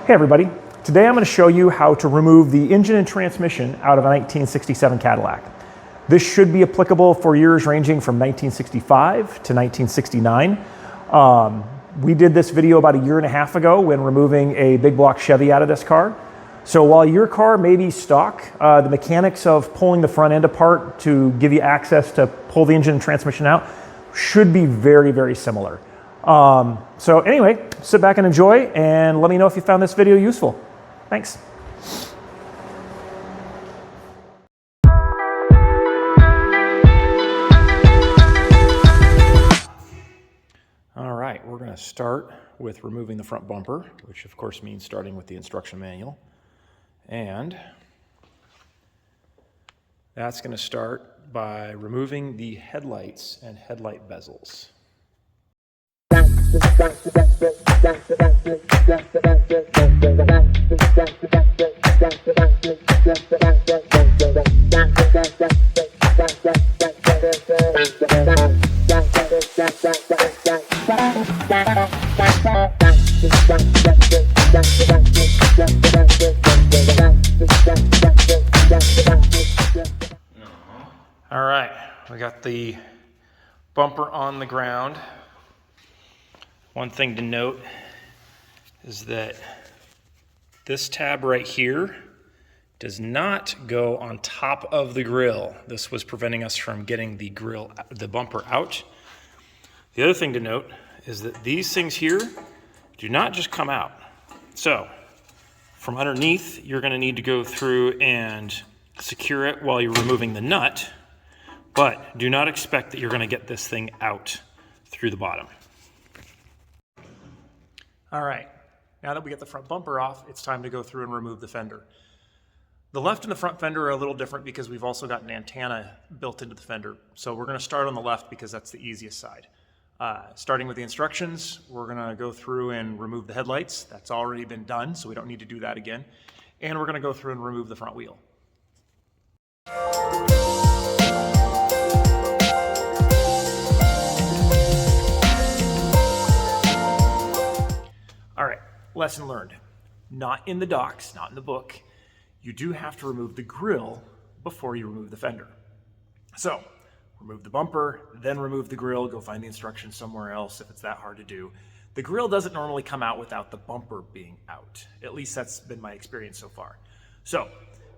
Hey everybody, today I'm going to show you how to remove the engine and transmission out of a 1967 Cadillac. This should be applicable for years ranging from 1965 to 1969. We did this video about a year and a half ago when removing a big block Chevy out of this car. So while your car may be stock, the mechanics of pulling the front end apart to give you access to pull the engine and transmission out should be very, very similar. So anyway, sit back and enjoy, and let me know if you found this video useful. Thanks. All right, we're going to start with removing the front bumper, which of course means starting with the instruction manual. And that's going to start by removing the headlights and headlight bezels. All right, we got the bumper on the ground. One thing to note is that this tab right here does not go on top of the grill. This was preventing us from getting the bumper out. The other thing to note is that these things here do not just come out. So from underneath, you're going to need to go through and secure it while you're removing the nut, but do not expect that you're going to get this thing out through the bottom. All right, now that we get the front bumper off, it's time to go through and remove the fender. The left and the front fender are a little different because we've also got an antenna built into the fender. So we're going to start on the left because that's the easiest side. Starting with the instructions, we're going to go through and remove the headlights. That's already been done, so we don't need to do that again. And we're going to go through and remove the front wheel. All right, lesson learned. Not in the docs, not in the book. You do have to remove the grill before you remove the fender. So, remove the bumper, then remove the grill, go find the instructions somewhere else if it's that hard to do. The grill doesn't normally come out without the bumper being out. At least that's been my experience so far. So,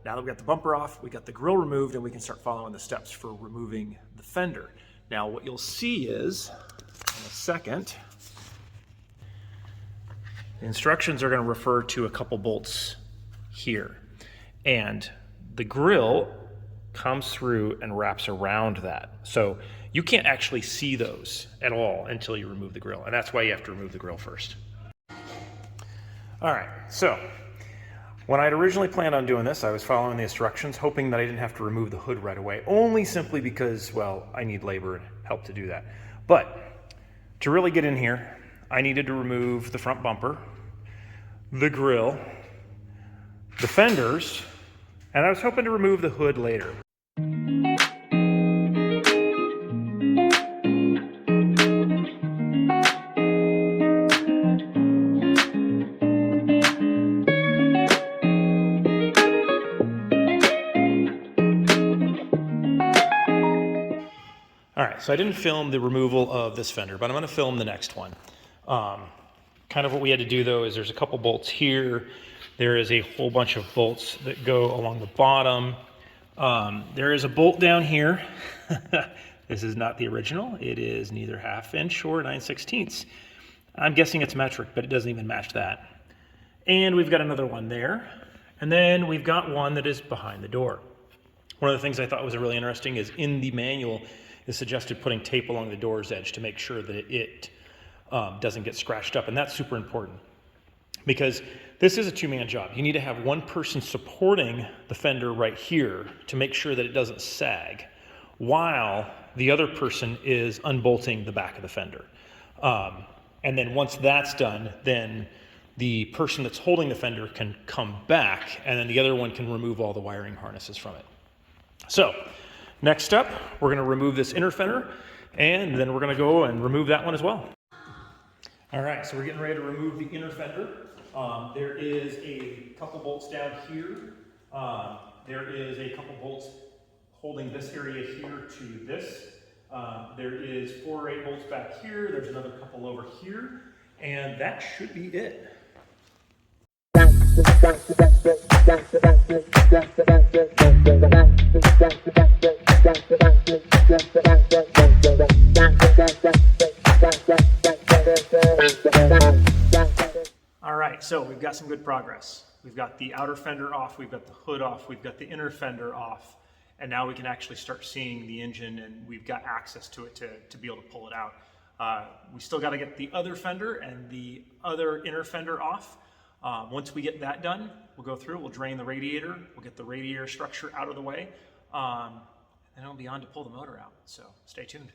now that we got the bumper off, we got the grill removed, and we can start following the steps for removing the fender. Now, what you'll see is, in a second, the instructions are going to refer to a couple bolts here. And the grill comes through and wraps around that. So you can't actually see those at all until you remove the grill. And that's why you have to remove the grill first. All right, so when I'd originally planned on doing this, I was following the instructions, hoping that I didn't have to remove the hood right away, only simply because, well, I need labor and help to do that. But to really get in here, I needed to remove the front bumper, the grill, the fenders, and I was hoping to remove the hood later. All right, so I didn't film the removal of this fender, but I'm going to film the next one. Kind of what we had to do though is there's a couple bolts here. There is a whole bunch of bolts that go along the bottom. There is a bolt down here. This is not the original. It is neither 1/2 inch or 9/16. I'm guessing it's metric, but it doesn't even match that. And we've got another one there. And then we've got one that is behind the door. One of the things I thought was really interesting is in the manual, it suggested putting tape along the door's edge to make sure that it doesn't get scratched up. And that's super important because this is a two-man job. You need to have one person supporting the fender right here to make sure that it doesn't sag while the other person is unbolting the back of the fender. And then once that's done, then the person that's holding the fender can come back and then the other one can remove all the wiring harnesses from it. So next up, we're going to remove this inner fender and then we're going to go and remove that one as well. All right, so we're getting ready to remove the inner fender. There is a couple bolts down here. There is a couple bolts holding this area here to this. There is 4 or 8 bolts back here. There's another couple over here. And that should be it. All right, so we've got some good progress. We've got the outer fender off, we've got the hood off, we've got the inner fender off, and now we can actually start seeing the engine, and we've got access to it to be able to pull it out. We still got to get the other fender and the other inner fender off. Once we get that done, we'll go through, we'll drain the radiator, we'll get the radiator structure out of the way, and it'll be on to pull the motor out, so stay tuned.